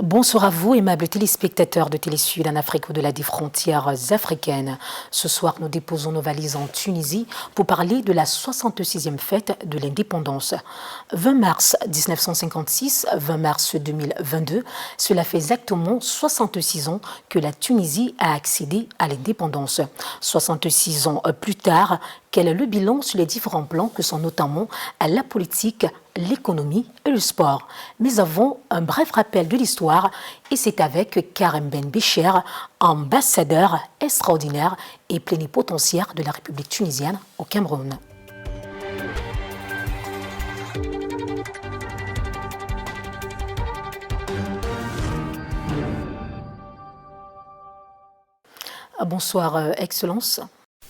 Bonsoir à vous, aimables téléspectateurs de Télé-Sud en Afrique au-delà des frontières africaines. Ce soir, nous déposons nos valises en Tunisie pour parler de la 66e fête de l'indépendance. 20 mars 1956, 20 mars 2022, cela fait exactement 66 ans que la Tunisie a accédé à l'indépendance. 66 ans plus tard, quel est le bilan sur les différents plans que sont notamment la politique, l'économie et le sport. Mais avant, un bref rappel de l'histoire et c'est avec Karim Ben Bécher, ambassadeur extraordinaire et plénipotentiaire de la République tunisienne au Cameroun. Bonsoir, Excellence.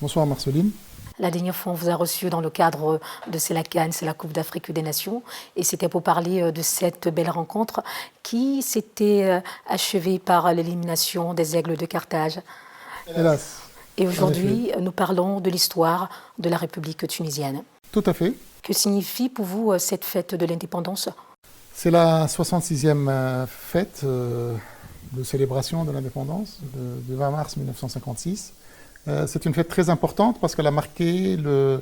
Bonsoir Marceline. La dernière fois, on vous a reçu dans le cadre de CELACAN, c'est la Coupe d'Afrique des Nations, et c'était pour parler de cette belle rencontre qui s'était achevée par l'élimination des Aigles de Carthage. Hélas. Et aujourd'hui, nous parlons de l'histoire de la République tunisienne. Tout à fait. Que signifie pour vous cette fête de l'indépendance ? C'est la 66e fête de célébration de l'indépendance du 20 mars 1956. C'est une fête très importante parce qu'elle a marqué le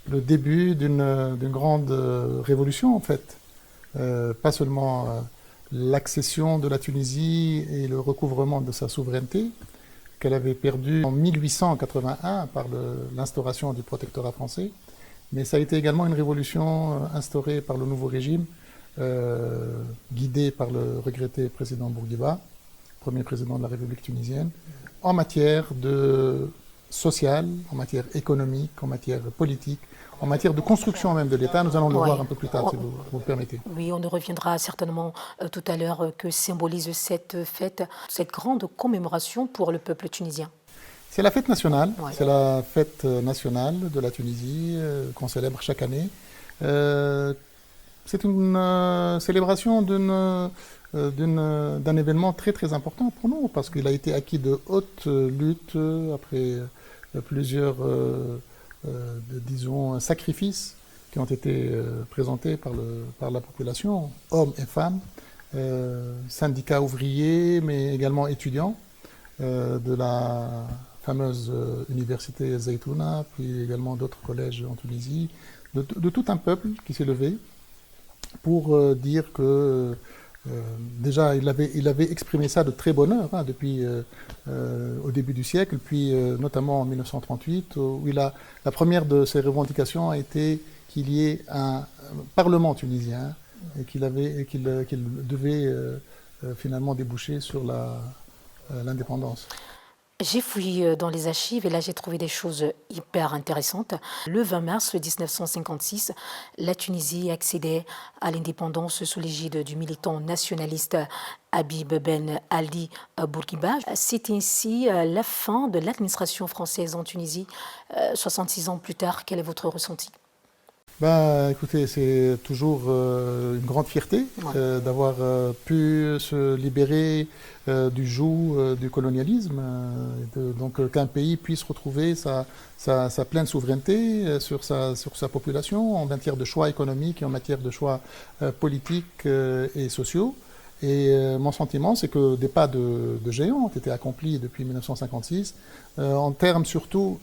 début d'une grande révolution en fait. Pas seulement l'accession de la Tunisie et le recouvrement de sa souveraineté qu'elle avait perdue en 1881 par l'instauration du protectorat français, mais ça a été également une révolution instaurée par le nouveau régime, guidé par le regretté président Bourguiba, premier président de la République tunisienne, en matière sociale, en matière économique, en matière politique, en matière de construction même de l'État. Nous allons le voir un peu plus tard, si vous le permettez. Oui, on y reviendra certainement tout à l'heure. Que symbolise cette fête, cette grande commémoration pour le peuple tunisien? C'est la fête nationale, c'est la fête nationale de la Tunisie qu'on célèbre chaque année. C'est une célébration d'un événement très très important pour nous parce qu'il a été acquis de haute lutte après plusieurs disons sacrifices qui ont été présentés par la population, hommes et femmes, syndicats ouvriers mais également étudiants de la fameuse université Zaytouna, puis également d'autres collèges en Tunisie, de tout un peuple qui s'est levé pour dire que déjà, il avait exprimé ça de très bonne heure depuis au début du siècle, puis notamment en 1938, où la première de ses revendications a été qu'il y ait un parlement tunisien et qu'il devait finalement déboucher sur l'indépendance. J'ai fouillé dans les archives et là j'ai trouvé des choses hyper intéressantes. Le 20 mars 1956, la Tunisie accédait à l'indépendance sous l'égide du militant nationaliste Habib Ben Ali Bourguiba. C'est ainsi la fin de l'administration française en Tunisie. 66 ans plus tard, quel est votre ressenti ? Écoutez, c'est toujours une grande fierté d'avoir pu se libérer du joug du colonialisme, donc qu'un pays puisse retrouver sa pleine souveraineté sur sa population en matière de choix économiques et en matière de choix politiques et sociaux. Et mon sentiment, c'est que des pas de géant ont été accomplis depuis 1956 en termes surtout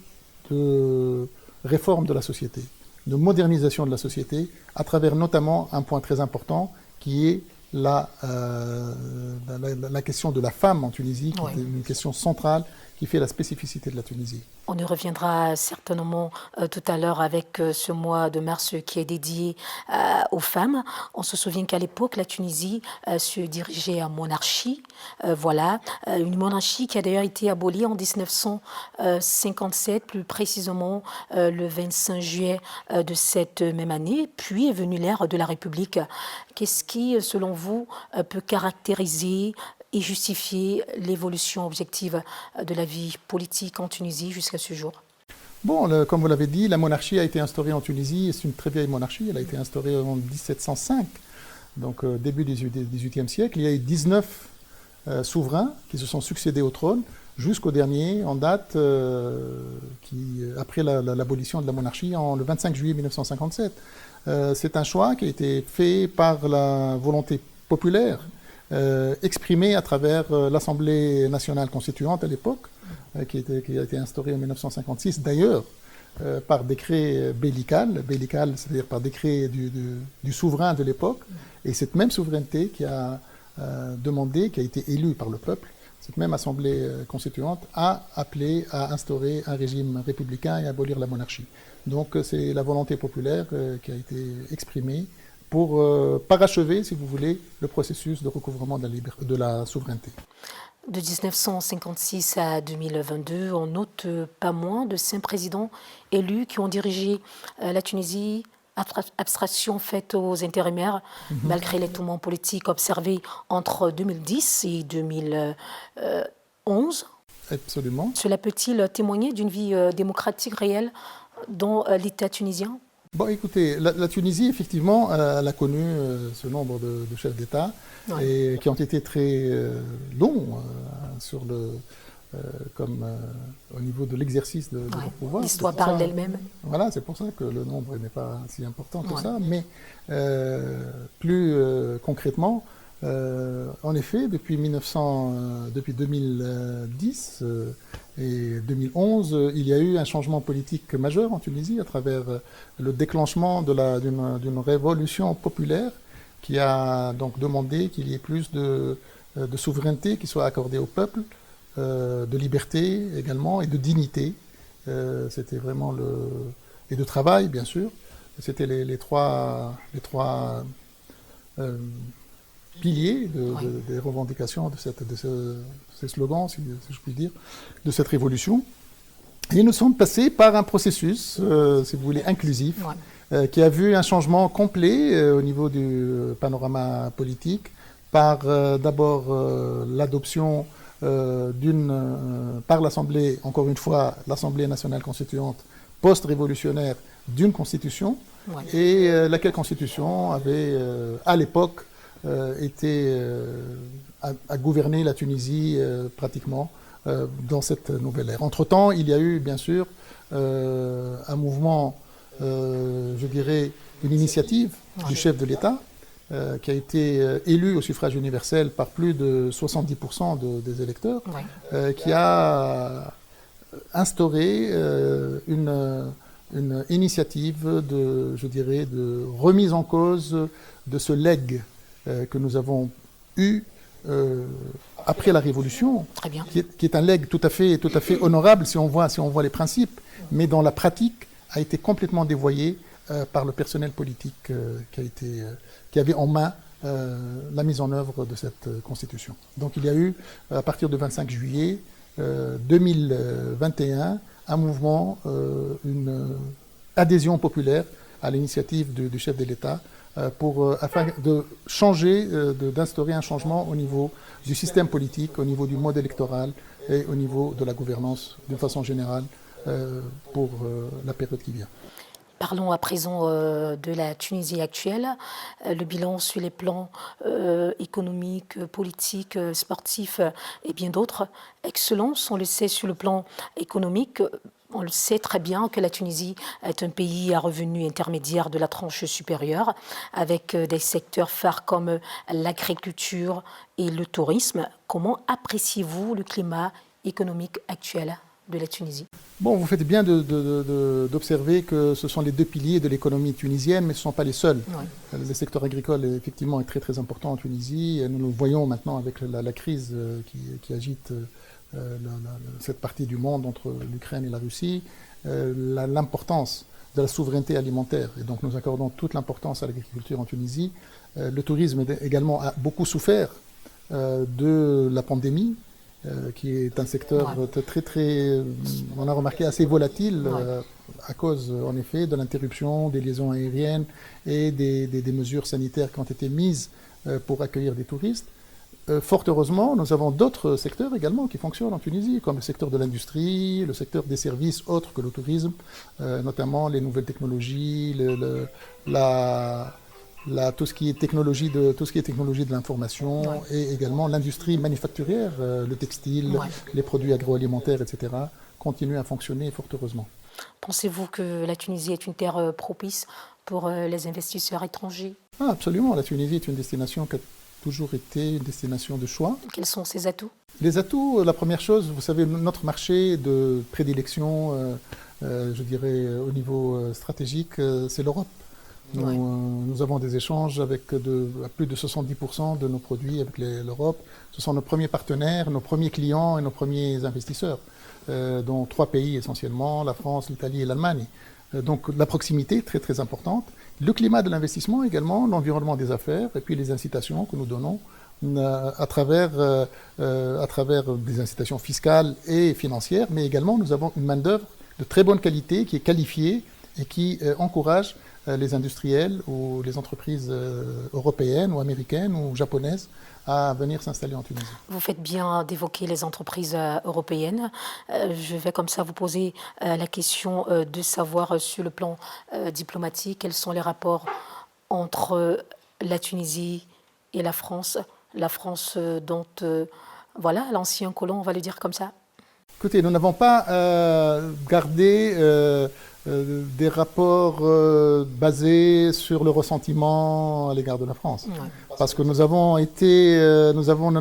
de réforme de la société, de modernisation de la société, à travers notamment un point très important qui est la question de la femme en Tunisie, qui est une question centrale qui fait la spécificité de la Tunisie. On y reviendra certainement tout à l'heure avec ce mois de mars qui est dédié aux femmes. On se souvient qu'à l'époque, la Tunisie se dirigeait en monarchie. Une monarchie qui a d'ailleurs été abolie en 1957, plus précisément le 25 juillet de cette même année. Puis est venue l'ère de la République. Qu'est-ce qui, selon vous, peut caractériser et justifier l'évolution objective de la vie politique en Tunisie jusqu'à ce jour? Comme vous l'avez dit, la monarchie a été instaurée en Tunisie, et c'est une très vieille monarchie, elle a été instaurée en 1705, donc début du XVIIIe siècle. Il y a eu 19 souverains qui se sont succédés au trône, jusqu'au dernier en date, après l'abolition de la monarchie le 25 juillet 1957. C'est un choix qui a été fait par la volonté populaire exprimée à travers l'Assemblée nationale constituante à l'époque, qui a été instaurée en 1956, d'ailleurs, par décret bellical, c'est-à-dire par décret du souverain de l'époque, et cette même souveraineté qui a demandé, qui a été élue par le peuple, cette même Assemblée constituante a appelé à instaurer un régime républicain et à abolir la monarchie. Donc c'est la volonté populaire qui a été exprimée pour parachever, si vous voulez, le processus de recouvrement de la souveraineté. De 1956 à 2022, on note pas moins de 5 présidents élus qui ont dirigé la Tunisie, abstraction faite aux intérimaires, malgré les tourments politiques observés entre 2010 et 2011. Absolument. Cela peut-il témoigner d'une vie démocratique réelle dans l'État tunisien? Bon, écoutez, la Tunisie, effectivement, elle a connu ce nombre de chefs d'État et qui ont été très longs au niveau de l'exercice de leur pouvoir. L'histoire parle d'elle-même. Voilà, c'est pour ça que le nombre n'est pas si important que ça. Mais plus concrètement, en effet, depuis 2010 et 2011, il y a eu un changement politique majeur en Tunisie à travers le déclenchement d'une révolution populaire qui a donc demandé qu'il y ait plus de souveraineté qui soit accordée au peuple, de liberté également et de dignité. C'était vraiment et de travail, bien sûr. C'était les trois piliers des revendications de ces slogans, si je puis dire, de cette révolution. Et nous sommes passés par un processus, si vous voulez, inclusif, qui a vu un changement complet au niveau du panorama politique, par d'abord l'adoption par l'Assemblée, encore une fois, l'Assemblée nationale constituante post-révolutionnaire d'une constitution, et laquelle constitution avait, à l'époque, a gouverné la Tunisie pratiquement dans cette nouvelle ère. Entre-temps, il y a eu bien sûr un mouvement, je dirais, une initiative du chef de l'État qui a été élu au suffrage universel par plus de 70% des électeurs, qui a instauré une initiative je dirais, de remise en cause de ce legs que nous avons eu après la Révolution, qui est un legs tout à fait honorable si on voit les principes, mais dont la pratique a été complètement dévoyée par le personnel politique qui avait en main la mise en œuvre de cette Constitution. Donc il y a eu, à partir du 25 juillet 2021, un mouvement, une adhésion populaire à l'initiative du chef de l'État, afin de changer, d'instaurer un changement au niveau du système politique, au niveau du mode électoral et au niveau de la gouvernance d'une façon générale pour la période qui vient. Parlons à présent de la Tunisie actuelle. Le bilan sur les plans économiques, politiques, sportifs et bien d'autres. Excellent, on le sait sur le plan économique. On le sait très bien que la Tunisie est un pays à revenus intermédiaires de la tranche supérieure, avec des secteurs phares comme l'agriculture et le tourisme. Comment appréciez-vous le climat économique actuel de la Tunisie? Bon, vous faites bien d'observer que ce sont les deux piliers de l'économie tunisienne, mais ce ne sont pas les seuls. Le secteur agricole, effectivement, est très très important en Tunisie. Et nous le voyons maintenant avec la crise qui agite cette partie du monde entre l'Ukraine et la Russie, l'importance de la souveraineté alimentaire. Et donc nous accordons toute l'importance à l'agriculture en Tunisie. Le tourisme également a beaucoup souffert de la pandémie, qui est un secteur très, on a remarqué, assez volatile à cause, en effet, de l'interruption des liaisons aériennes et des mesures sanitaires qui ont été mises pour accueillir des touristes. Fort heureusement, nous avons d'autres secteurs également qui fonctionnent en Tunisie, comme le secteur de l'industrie, le secteur des services autres que le tourisme, notamment les nouvelles technologies, tout ce qui est technologie de l'information, et également l'industrie manufacturière, le textile, les produits agroalimentaires, etc., continuent à fonctionner fort heureusement. Pensez-vous que la Tunisie est une terre propice pour les investisseurs étrangers? Absolument, la Tunisie est une destination toujours été une destination de choix. Quels sont ses atouts? Les atouts, la première chose, vous savez, notre marché de prédilection, je dirais au niveau stratégique, c'est l'Europe. Nous avons des échanges avec à plus de 70% de nos produits avec l'Europe. Ce sont nos premiers partenaires, nos premiers clients et nos premiers investisseurs, dont 3 pays essentiellement, la France, l'Italie et l'Allemagne. Donc la proximité, très très importante. Le climat de l'investissement également, l'environnement des affaires et puis les incitations que nous donnons à travers des incitations fiscales et financières, mais également nous avons une main-d'œuvre de très bonne qualité qui est qualifiée et qui encourage les industriels ou les entreprises européennes ou américaines ou japonaises à venir s'installer en Tunisie. Vous faites bien d'évoquer les entreprises européennes. Je vais comme ça vous poser la question de savoir sur le plan diplomatique quels sont les rapports entre la Tunisie et la France. La France dont, voilà, l'ancien colon, on va le dire comme ça. Écoutez, nous n'avons pas gardé des rapports basés sur le ressentiment à l'égard de la France. Ouais. Parce que nous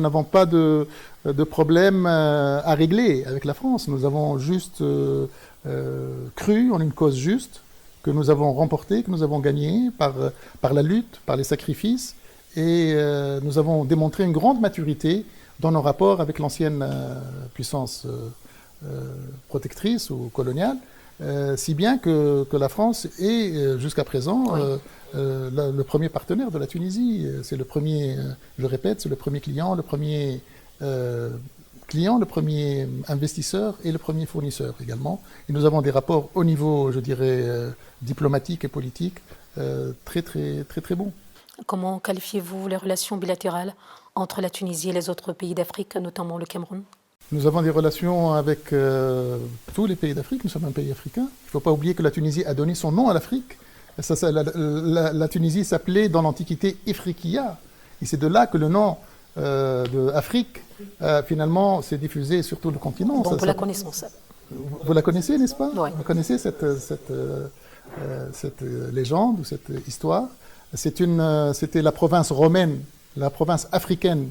n'avons pas de problème à régler avec la France. Nous avons juste cru en une cause juste, que nous avons remportée, que nous avons gagnée par la lutte, par les sacrifices. Et nous avons démontré une grande maturité dans nos rapports avec l'ancienne puissance protectrice ou coloniale, si bien que la France est jusqu'à présent le premier partenaire de la Tunisie. C'est le premier, je répète, c'est le premier client, le premier investisseur et le premier fournisseur également. Et nous avons des rapports au niveau, je dirais, diplomatique et politique très bons. Comment qualifiez-vous les relations bilatérales entre la Tunisie et les autres pays d'Afrique, notamment le Cameroun? Nous avons des relations avec tous les pays d'Afrique. Nous sommes un pays africain. Il ne faut pas oublier que la Tunisie a donné son nom à l'Afrique. La Tunisie s'appelait dans l'Antiquité Ifriqiya. Et c'est de là que le nom d'Afrique, finalement, s'est diffusé sur tout le continent. Donc vous la connaissez, ça. Vous la connaissez, n'est-ce pas? Oui. Vous connaissez cette légende ou cette histoire? C'était la province romaine, la province africaine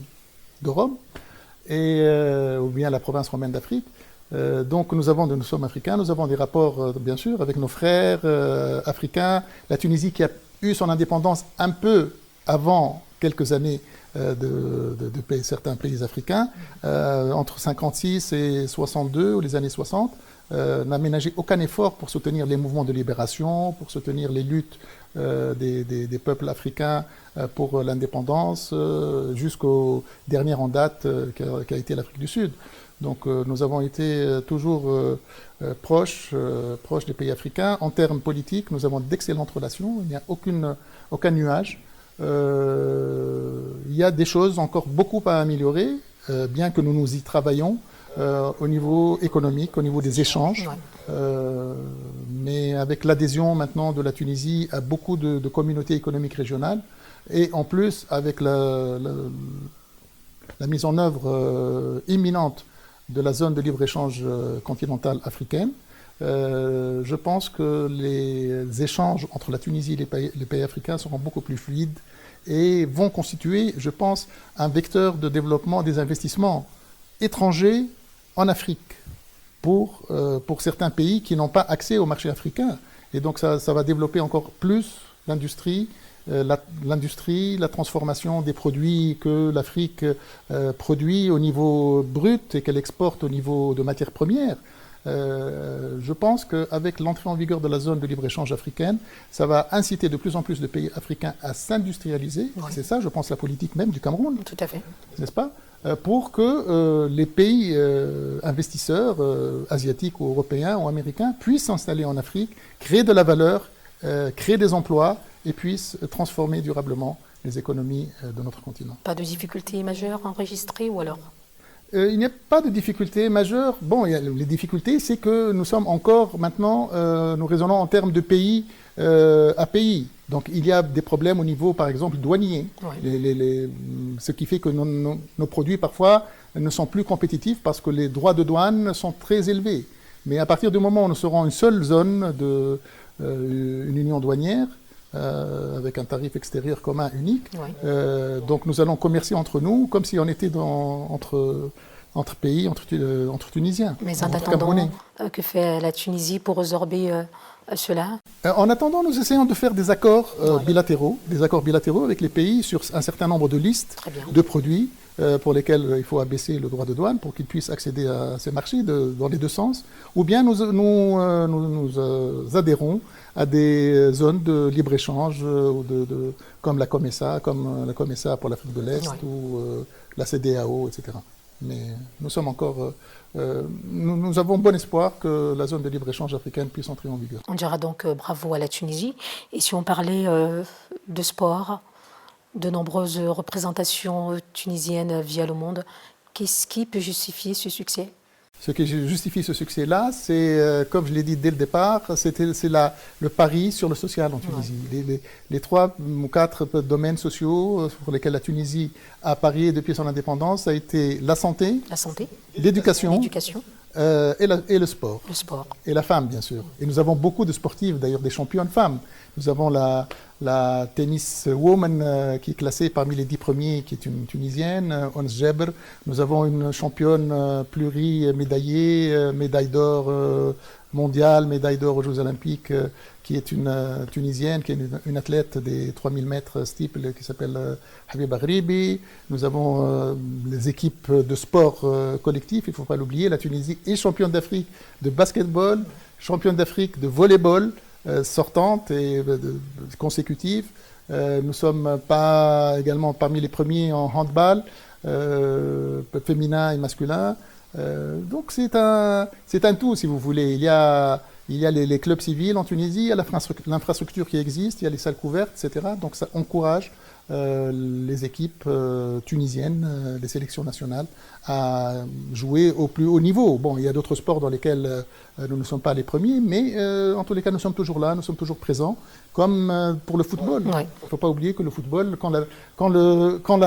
de Rome, ou bien la province romaine d'Afrique. Donc nous sommes africains, nous avons des rapports bien sûr avec nos frères africains. La Tunisie qui a eu son indépendance un peu avant quelques années de certains pays africains, entre 56 et 62 ou les années 60, n'a ménagé aucun effort pour soutenir les mouvements de libération, pour soutenir les luttes des peuples africains pour l'indépendance, jusqu'au dernier en date qui a été l'Afrique du Sud. Donc nous avons été toujours proches des pays africains. En termes politiques, nous avons d'excellentes relations, il n'y a aucun nuage. Il y a des choses encore beaucoup à améliorer, bien que nous y travaillons. Au niveau économique, au niveau des échanges, mais avec l'adhésion maintenant de la Tunisie à beaucoup de communautés économiques régionales, et en plus avec la mise en œuvre imminente de la zone de libre-échange continentale africaine, je pense que les échanges entre la Tunisie et les pays africains seront beaucoup plus fluides et vont constituer, je pense, un vecteur de développement des investissements étrangers en Afrique pour certains pays qui n'ont pas accès au marché africain. Et donc ça va développer encore plus l'industrie, la transformation des produits que l'Afrique produit au niveau brut et qu'elle exporte au niveau de matières premières. Je pense qu'avec l'entrée en vigueur de la zone de libre-échange africaine, ça va inciter de plus en plus de pays africains à s'industrialiser. Oui. C'est ça, je pense, la politique même du Cameroun. Tout à fait. N'est-ce pas? Pour que les pays investisseurs asiatiques ou européens ou américains puissent s'installer en Afrique, créer de la valeur, créer des emplois et puissent transformer durablement les économies de notre continent. Pas de difficultés majeures enregistrées ou alors? Il n'y a pas de difficultés majeures. Bon, les difficultés, c'est que nous sommes encore maintenant, nous raisonnons en termes de pays à pays. Donc il y a des problèmes au niveau, par exemple, douanier. Oui. Ce qui fait que nos produits, parfois, ne sont plus compétitifs parce que les droits de douane sont très élevés. Mais à partir du moment où nous serons une seule zone, une union douanière, avec un tarif extérieur commun unique. Oui. Donc nous allons commercer entre nous comme si on était entre pays, entre Tunisiens. Mais en entre attendant, Camerounais. que fait la Tunisie pour résorber cela? En attendant, nous essayons de faire des accords Voilà. bilatéraux avec les pays sur un certain nombre de listes Très bien. de produits pour lesquels il faut abaisser le droit de douane pour qu'ils puissent accéder à ces marchés dans les deux sens. Ou bien nous adhérons à des zones de libre-échange comme la COMESA, pour l'Afrique de l'Est, Oui. ou la CEDEAO, etc. Mais nous sommes encore... nous avons bon espoir que la zone de libre-échange africaine puisse entrer en vigueur. On dira donc bravo à la Tunisie. Et si on parlait de sport, de nombreuses représentations tunisiennes via le monde, qu'est-ce qui peut justifier ce succès? Ce qui justifie ce succès-là, c'est, comme je l'ai dit dès le départ, c'est le pari sur le social en Tunisie. Ouais. Les 3 ou 4 domaines sociaux pour lesquels la Tunisie a parié depuis son indépendance, ça a été la santé, l'éducation, et le sport. Le sport. Et la femme, bien sûr. Et nous avons beaucoup de sportives, d'ailleurs des championnes femmes. Nous avons la tennis woman qui est classée parmi les 10 premiers, qui est une Tunisienne, Ons Jebr. Nous avons une championne plurimédaillée, médaille d'or mondiale, médaille d'or aux Jeux Olympiques, qui est une Tunisienne, qui est une athlète des 3000 mètres steeple, qui s'appelle Habiba Ghribi. Nous avons les équipes de sport collectif, il ne faut pas l'oublier. La Tunisie est championne d'Afrique de basketball, championne d'Afrique de volleyball, sortante et consécutive. Nous sommes pas également parmi les premiers en handball, féminin et masculin. Donc c'est un tout, si vous voulez. Il y a les clubs civils en Tunisie, il y a l'infrastructure qui existe, il y a les salles couvertes, etc. Donc ça encourage les équipes tunisiennes, les sélections nationales, à jouer au plus haut niveau. Bon, il y a d'autres sports dans lesquels nous ne sommes pas les premiers, mais en tous les cas, nous sommes toujours là, nous sommes toujours présents, comme pour le football. Oui. Il ne faut pas oublier que le football, quand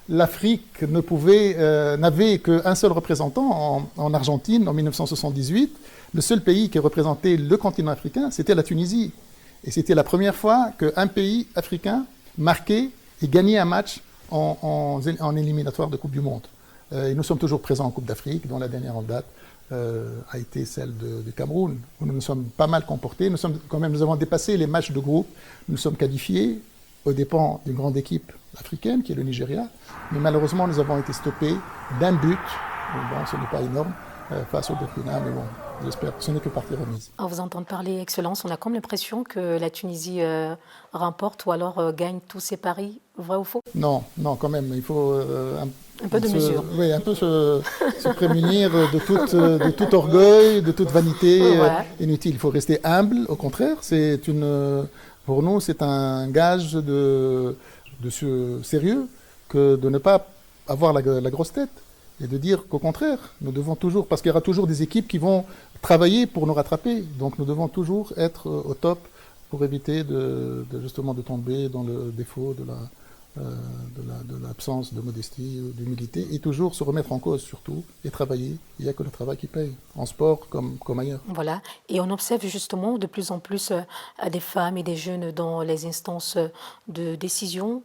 l'Afrique n'avait qu'un seul représentant en Argentine en 1978, le seul pays qui représentait le continent africain, c'était la Tunisie. Et c'était la première fois qu'un pays africain marquait et gagnait un match en éliminatoire de Coupe du Monde. Et nous sommes toujours présents en Coupe d'Afrique, dont la dernière en date a été celle du Cameroun, où nous nous sommes pas mal comportés. Nous avons dépassé les matchs de groupe. Nous sommes qualifiés aux dépens d'une grande équipe africaine, qui est le Nigeria. Mais malheureusement, nous avons été stoppés d'un but. Bon, ce n'est pas énorme, face au Burkina, mais bon, j'espère que ce n'est que partie remise. En vous entendant parler, Excellence, on a comme l'impression que la Tunisie remporte ou alors gagne tous ses paris, vrai ou faux? Non, quand même, il faut un peu de mesure. Oui, un peu se prémunir de tout orgueil, de toute vanité inutile. Il faut rester humble, au contraire. Pour nous, c'est un gage de sérieux que de ne pas avoir la grosse tête. Et de dire qu'au contraire, nous devons toujours, parce qu'il y aura toujours des équipes qui vont travailler pour nous rattraper. Donc nous devons toujours être au top pour éviter justement de tomber dans le défaut de l'absence de modestie ou d'humilité, et toujours se remettre en cause surtout, et travailler. Il n'y a que le travail qui paye, en sport comme ailleurs. Voilà, et on observe justement de plus en plus des femmes et des jeunes dans les instances de décision.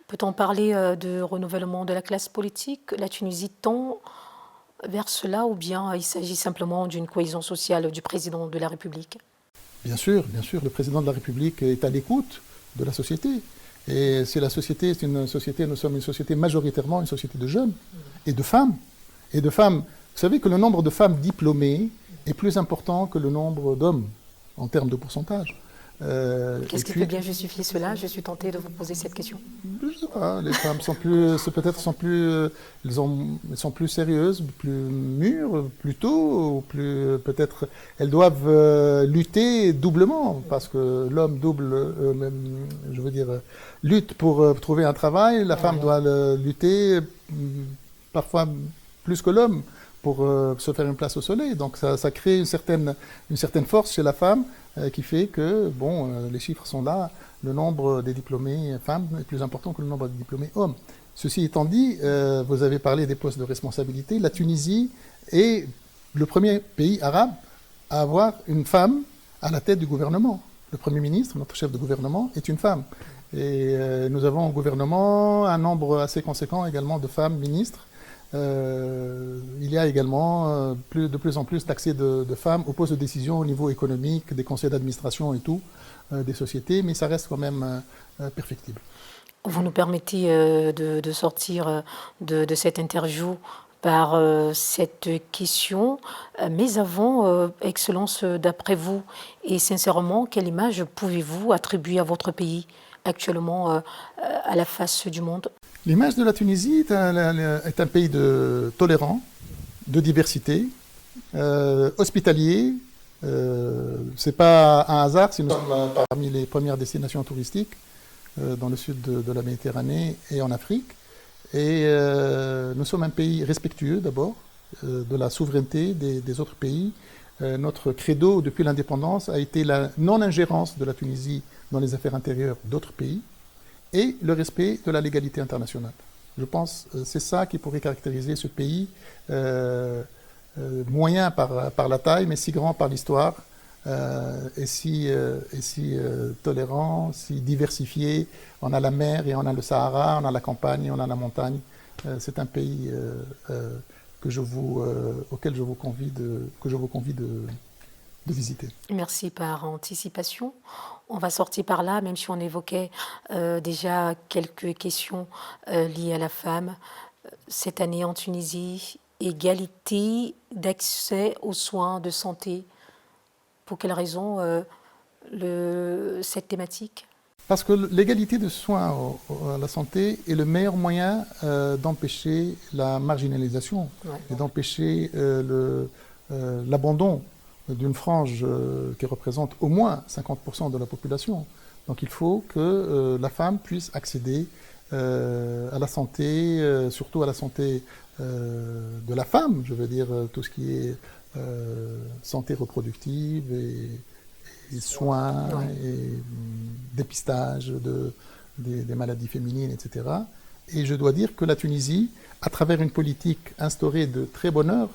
Peut-on parler de renouvellement de la classe politique? La Tunisie tend vers cela, ou bien il s'agit simplement d'une cohésion sociale du président de la République? Bien sûr, le président de la République est à l'écoute de la société. Et c'est nous sommes une société majoritairement une société de jeunes et de femmes. Vous savez que le nombre de femmes diplômées est plus important que le nombre d'hommes en termes de pourcentage. Qu'est-ce qui peut bien justifier cela? Je suis tentée de vous poser cette question. Je ne sais pas, les femmes elles sont plus sérieuses, plus mûres, plus tôt, peut-être elles doivent lutter doublement, parce que l'homme lutte pour trouver un travail, la femme doit lutter parfois plus que l'homme pour se faire une place au soleil. Donc ça crée une certaine force chez la femme qui fait que, les chiffres sont là, le nombre des diplômés femmes est plus important que le nombre des diplômés hommes. Ceci étant dit, vous avez parlé des postes de responsabilité. La Tunisie est le premier pays arabe à avoir une femme à la tête du gouvernement. le Premier ministre, notre chef de gouvernement, est une femme. Et nous avons au gouvernement un nombre assez conséquent également de femmes ministres. Il y a également de plus en plus d'accès de femmes aux postes de décision au niveau économique, des conseils d'administration et tout, des sociétés, mais ça reste quand même perfectible. Vous nous permettez de sortir de cette interview par cette question. Mais avant, Excellence, d'après vous, et sincèrement, quelle image pouvez-vous attribuer à votre pays actuellement à la face du monde? L'image de la Tunisie est un pays tolérant, de diversité, hospitalier. Ce n'est pas un hasard si nous sommes parmi les premières destinations touristiques dans le sud de la Méditerranée et en Afrique. Et nous sommes un pays respectueux d'abord de la souveraineté des autres pays. Notre credo depuis l'indépendance a été la non-ingérence de la Tunisie dans les affaires intérieures d'autres pays et le respect de la légalité internationale. Je pense que c'est ça qui pourrait caractériser ce pays, moyen par la taille, mais si grand par l'histoire, et si tolérant, si diversifié. On a la mer et on a le Sahara, on a la campagne et on a la montagne. C'est un pays auquel je vous convie de visiter. Merci par anticipation. On va sortir par là, même si on évoquait déjà quelques questions liées à la femme. Cette année en Tunisie, égalité d'accès aux soins de santé. Pour quelle raison cette thématique? Parce que l'égalité de soins à la santé est le meilleur moyen d'empêcher la marginalisation et d'empêcher l'abandon d'une frange qui représente au moins 50% de la population. Donc il faut que la femme puisse accéder à la santé, surtout à la santé de la femme, je veux dire tout ce qui est santé reproductive et soins et dépistage des maladies féminines, etc. Et je dois dire que la Tunisie, à travers une politique instaurée de très bonne heure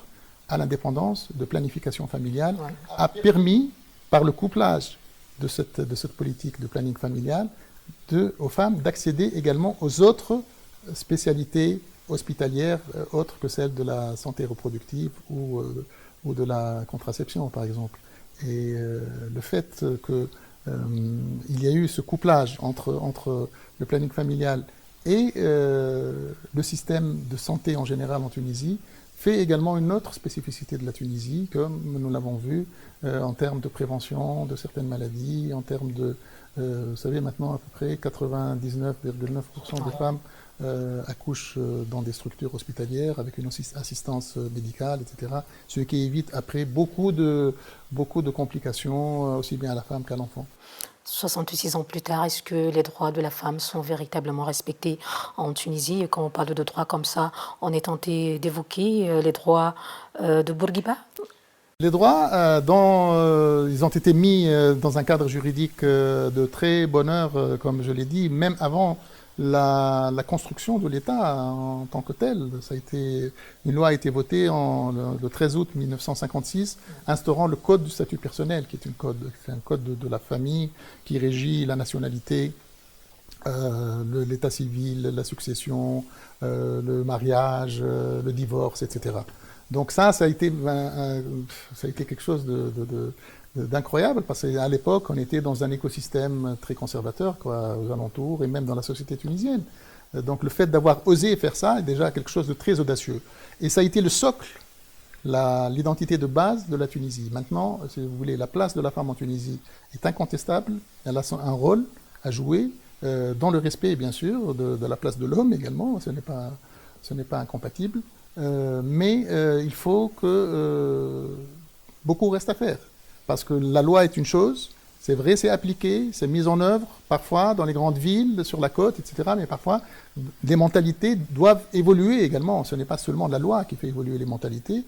à l'indépendance, de planification familiale, a permis, par le couplage de cette politique de planning familial, aux femmes d'accéder également aux autres spécialités hospitalières, autres que celles de la santé reproductive ou de la contraception, par exemple. Et le fait qu'il y a eu ce couplage entre le planning familial et le système de santé en général en Tunisie fait également une autre spécificité de la Tunisie, comme nous l'avons vu en termes de prévention de certaines maladies, en termes de, vous savez maintenant à peu près 99,9% des femmes accouchent dans des structures hospitalières avec une assistance médicale, etc. Ce qui évite après beaucoup de complications, aussi bien à la femme qu'à l'enfant. 66 ans plus tard, est-ce que les droits de la femme sont véritablement respectés en Tunisie? Et quand on parle de droits comme ça, on est tenté d'évoquer les droits de Bourguiba? Les droits, ils ont été mis dans un cadre juridique de très bonne heure, comme je l'ai dit, même avant la construction de l'État en tant que tel. Une loi a été votée le 13 août 1956, instaurant le Code du statut personnel, qui est un code de la famille qui régit la nationalité, l'état civil, la succession, le mariage, le divorce, etc. Donc ça a été quelque chose d'incroyable, parce qu'à l'époque, on était dans un écosystème très conservateur, aux alentours, et même dans la société tunisienne. Donc le fait d'avoir osé faire ça est déjà quelque chose de très audacieux. Et ça a été le socle, l'identité de base de la Tunisie. Maintenant, si vous voulez, la place de la femme en Tunisie est incontestable. Elle a un rôle à jouer, dans le respect, bien sûr, de la place de l'homme également. Ce n'est pas incompatible. Mais il faut que beaucoup reste à faire. Parce que la loi est une chose, c'est vrai, c'est appliqué, c'est mis en œuvre, parfois dans les grandes villes, sur la côte, etc. Mais parfois, les mentalités doivent évoluer également. Ce n'est pas seulement la loi qui fait évoluer les mentalités,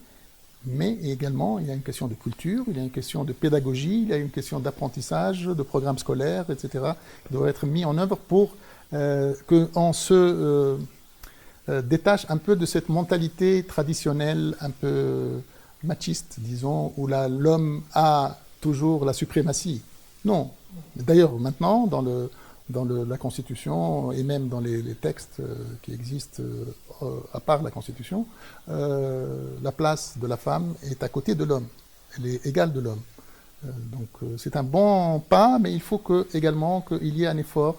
mais également, il y a une question de culture, il y a une question de pédagogie, il y a une question d'apprentissage, de programmes scolaires, etc. qui doivent être mis en œuvre pour qu'on se détache un peu de cette mentalité traditionnelle, un peu machiste, disons, où l'homme a toujours la suprématie. Non. D'ailleurs, maintenant, la Constitution et même dans les textes qui existent à part la Constitution, la place de la femme est à côté de l'homme. Elle est égale de l'homme. C'est un bon pas, mais il faut également qu'il y ait un effort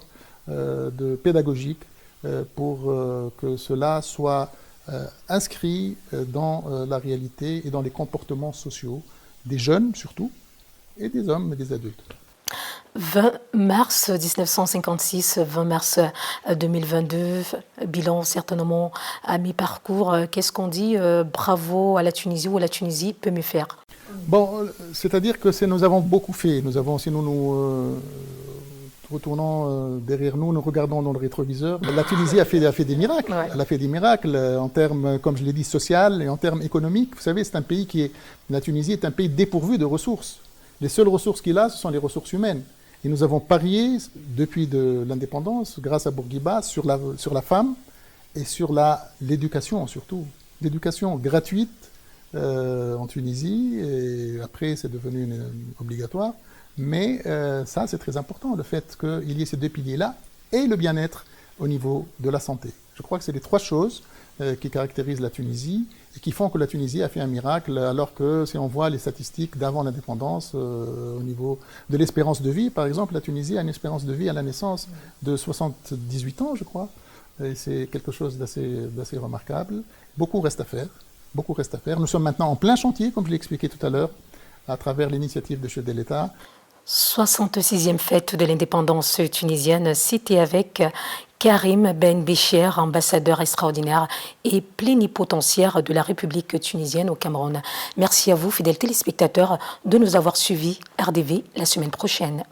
de pédagogique pour que cela soit inscrit dans la réalité et dans les comportements sociaux des jeunes surtout, et des hommes et des adultes. 20 mars 1956, 20 mars 2022, bilan certainement à mi-parcours. Qu'est-ce qu'on dit bravo à la Tunisie ou la Tunisie peut mieux faire? Bon, c'est-à-dire que nous avons beaucoup fait. Si nous retournons derrière nous, nous regardons dans le rétroviseur. La Tunisie a fait des miracles. Ouais. Elle a fait des miracles en termes, comme je l'ai dit, social et en termes économiques. Vous savez, c'est un pays la Tunisie est un pays dépourvu de ressources. Les seules ressources qu'il a, ce sont les ressources humaines. Et nous avons parié, depuis l'indépendance, grâce à Bourguiba, sur la femme et sur l'éducation surtout. L'éducation gratuite en Tunisie, et après c'est devenu obligatoire. Mais ça, c'est très important, le fait qu'il y ait ces deux piliers-là et le bien-être au niveau de la santé. Je crois que c'est les trois choses qui caractérisent la Tunisie et qui font que la Tunisie a fait un miracle, alors que si on voit les statistiques d'avant l'indépendance, au niveau de l'espérance de vie, par exemple, la Tunisie a une espérance de vie à la naissance de 78 ans, je crois. Et c'est quelque chose d'assez remarquable. Beaucoup reste à faire. Beaucoup reste à faire. Nous sommes maintenant en plein chantier, comme je l'ai expliqué tout à l'heure, à travers l'initiative de chef de l'État. 66e fête de l'indépendance tunisienne, c'était avec Karim Ben Bécher, ambassadeur extraordinaire et plénipotentiaire de la République tunisienne au Cameroun. Merci à vous, fidèles téléspectateurs, de nous avoir suivis. RDV la semaine prochaine.